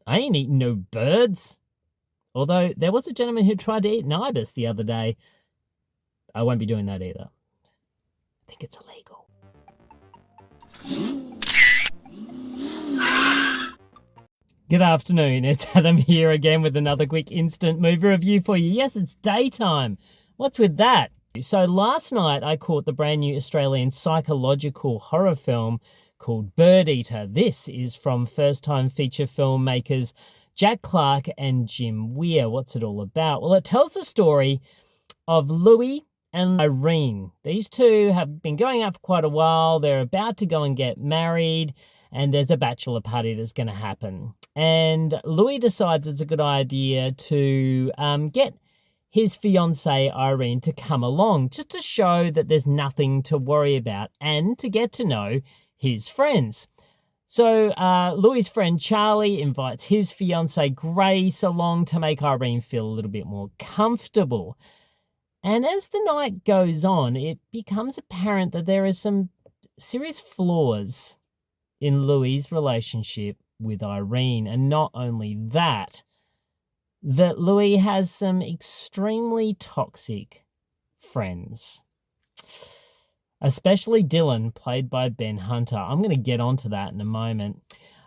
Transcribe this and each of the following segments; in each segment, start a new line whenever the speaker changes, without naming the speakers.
I ain't eating no birds. Although there was a gentleman who tried to eat an ibis the other day. I won't be doing that either. I think it's illegal. Good afternoon, it's Adam here again with another quick instant movie review for you. Yes, it's daytime. What's with that? So last night I caught the brand new Australian psychological horror film called Bird Eater. This is from first-time feature filmmakers Jack Clark and Jim Weir. What's it all about? Well, it tells the story of Louis and Irene. These two have been going out for quite a while. They're about to go and get married, and there's a bachelor party that's going to happen. And Louis decides it's a good idea to get his fiancée Irene to come along, just to show that there's nothing to worry about and to get to know his friends. So Louis' friend Charlie invites his fiancée Grace along to make Irene feel a little bit more comfortable. And as the night goes on, it becomes apparent that there are some serious flaws in Louis' relationship with Irene. And not only that Louis has some extremely toxic friends. Especially Dylan, played by Ben Hunter. I'm going to get onto that in a moment.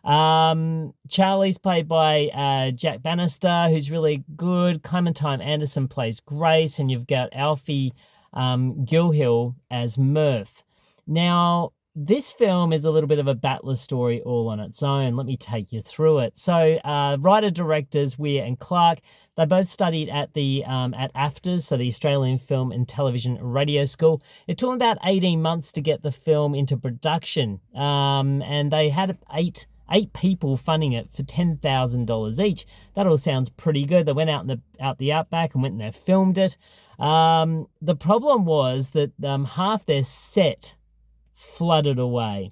Charlie's played by Jack Bannister, who's really good. Clementine Anderson plays Grace, and you've got Alfie Gilhill as Murph. Now, this film is a little bit of a battler story all on its own. Let me take you through it. So, writer-directors Weir and Clark, they both studied at the at AFTRS, so the Australian Film and Television Radio School. It took them about 18 months to get the film into production, and they had eight people funding it for $10,000 each. That all sounds pretty good. They went out the outback and went and they filmed it. The problem was that half their set flooded away,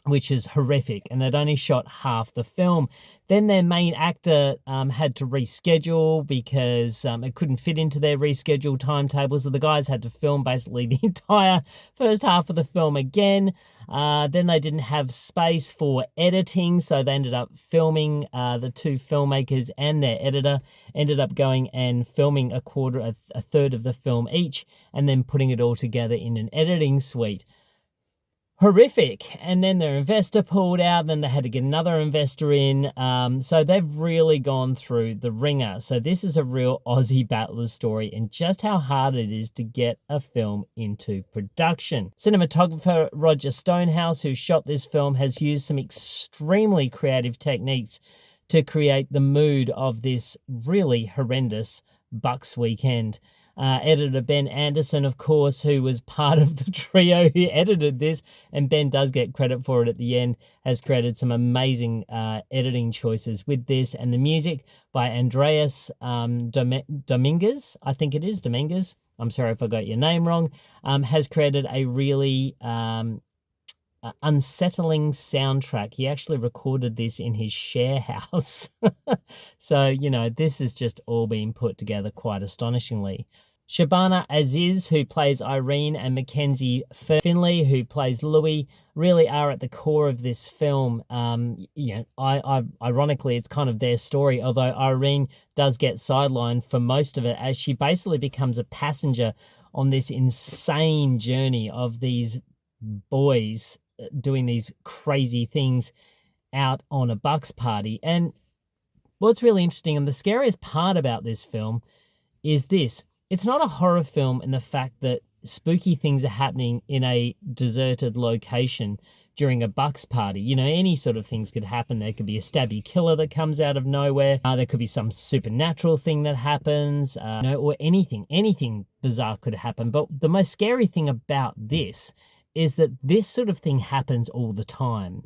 which is horrific, and they'd only shot half the film. Then their main actor had to reschedule because it couldn't fit into their rescheduled timetable, so the guys had to film basically the entire first half of the film again. Then they didn't have space for editing, so they ended up filming, the two filmmakers and their editor ended up going and filming a third of the film each, and then putting it all together in an editing suite. Horrific. And then their investor pulled out, then they had to get another investor in. So they've really gone through the ringer. So this is a real Aussie battlers story and just how hard it is to get a film into production. Cinematographer Roger Stonehouse, who shot this film, has used some extremely creative techniques to create the mood of this really horrendous Bucks weekend. Editor Ben Anderson, of course, who was part of the trio who edited this, and Ben does get credit for it at the end, has created some amazing editing choices with this. And the music by Andreas Dominguez, I think it is Dominguez, I'm sorry if I got your name wrong, has created a really unsettling soundtrack. He actually recorded this in his share house. So, this has just all been put together quite astonishingly. Shabana Aziz, who plays Irene, and Mackenzie Finley, who plays Louis, really are at the core of this film. Ironically, it's kind of their story, although Irene does get sidelined for most of it, as she basically becomes a passenger on this insane journey of these boys doing these crazy things out on a Bucks party. And what's really interesting, and the scariest part about this film, is this. It's not a horror film in the fact that spooky things are happening in a deserted location during a Bucks party. Any sort of things could happen. There could be a stabby killer that comes out of nowhere. There could be some supernatural thing that happens, or anything bizarre could happen. But the most scary thing about this is that this sort of thing happens all the time.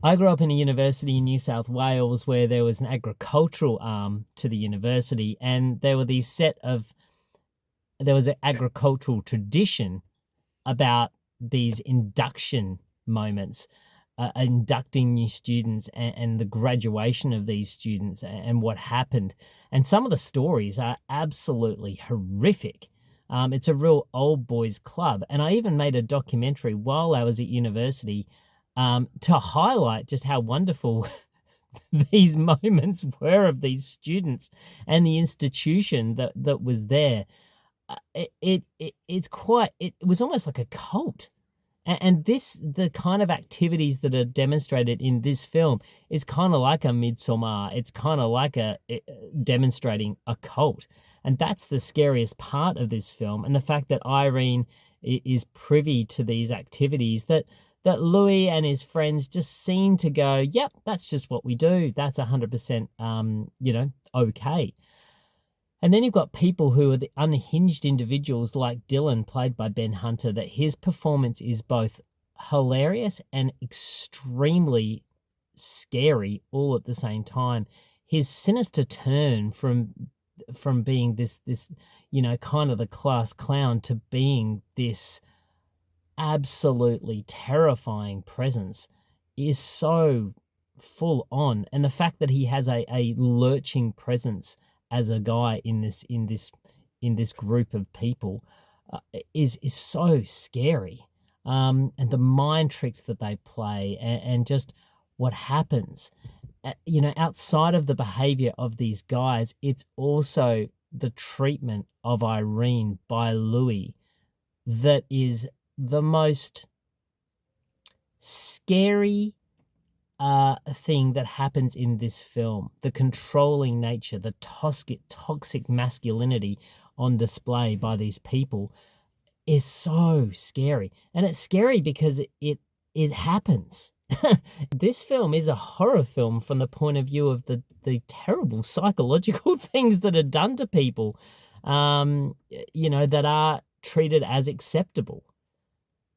I grew up in a university in New South Wales where there was an agricultural arm to the university, and there was an agricultural tradition about these induction moments, inducting new students and the graduation of these students and what happened. And some of the stories are absolutely horrific. It's a real old boys club. And I even made a documentary while I was at university to highlight just how wonderful these moments were of these students and the institution that was there. It was almost like a cult. And the kind of activities that are demonstrated in this film is kind of like a Midsommar. It's kind of like demonstrating a cult. And that's the scariest part of this film. And the fact that Irene is privy to these activities that Louis and his friends just seem to go, yep, that's just what we do. That's 100%, okay. And then you've got people who are the unhinged individuals like Dylan, played by Ben Hunter, that his performance is both hilarious and extremely scary all at the same time. His sinister turn from being this kind of the class clown to being this absolutely terrifying presence is so full on. And the fact that he has a lurching presence as a guy in this group of people is so scary. And the mind tricks that they play and just what happens, outside of the behavior of these guys, it's also the treatment of Irene by Louis that is the most scary thing that happens in this film. The controlling nature, the toxic masculinity on display by these people is so scary. And it's scary because it happens. This film is a horror film from the point of view of the terrible psychological things that are done to people, that are treated as acceptable,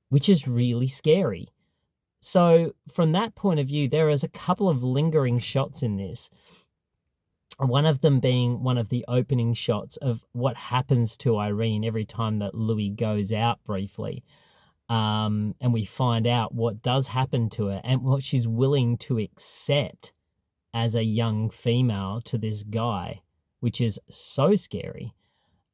which is really scary. So from that point of view, there is a couple of lingering shots in this. One of them being one of the opening shots of what happens to Irene every time that Louis goes out briefly. And we find out what does happen to her and what she's willing to accept as a young female to this guy, which is so scary.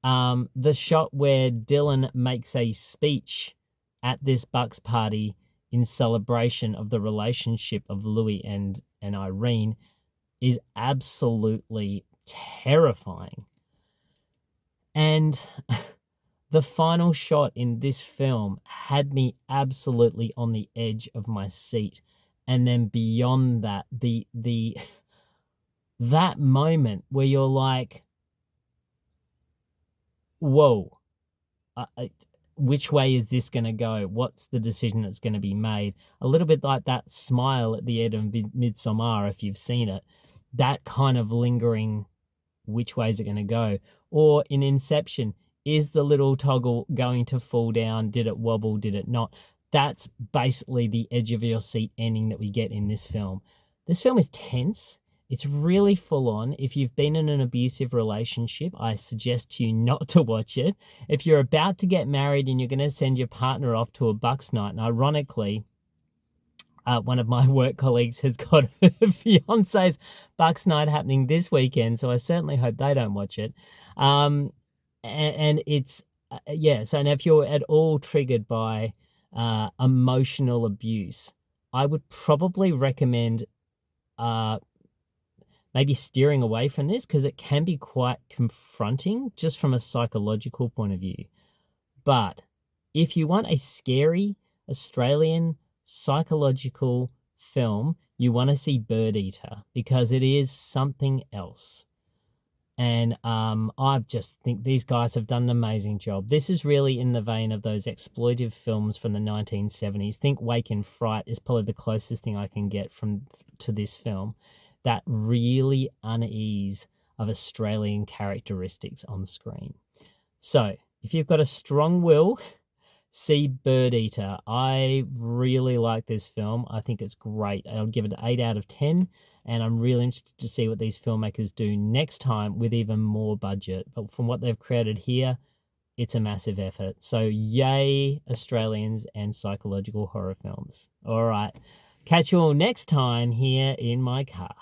The shot where Dylan makes a speech at this Bucks party in celebration of the relationship of Louis and Irene is absolutely terrifying. And the final shot in this film had me absolutely on the edge of my seat. And then beyond that, that moment where you're like, whoa, which way is this going to go? What's the decision that's going to be made? A little bit like that smile at the end of Midsommar, if you've seen it, that kind of lingering, which way is it going to go? Or in Inception, is the little toggle going to fall down? Did it wobble? Did it not? That's basically the edge of your seat ending that we get in this film. This film is tense. It's really full on. If you've been in an abusive relationship, I suggest to you not to watch it. If you're about to get married and you're going to send your partner off to a Bucks night, and ironically, one of my work colleagues has got her fiance's Bucks night happening this weekend, so I certainly hope they don't watch it. And it's, so and if you're at all triggered by emotional abuse, I would probably recommend maybe steering away from this because it can be quite confronting just from a psychological point of view. But if you want a scary Australian psychological film, you want to see Bird Eater because it is something else. And I just think these guys have done an amazing job. This is really in the vein of those exploitive films from the 1970s. Think Wake in Fright is probably the closest thing I can get to this film. That really unease of Australian characteristics on screen. So, if you've got a strong will, see Bird Eater. I really like this film. I think it's great. I'll give it an 8 out of 10, and I'm really interested to see what these filmmakers do next time with even more budget. But from what they've created here, it's a massive effort. So, yay, Australians and psychological horror films. All right. Catch you all next time here in my car.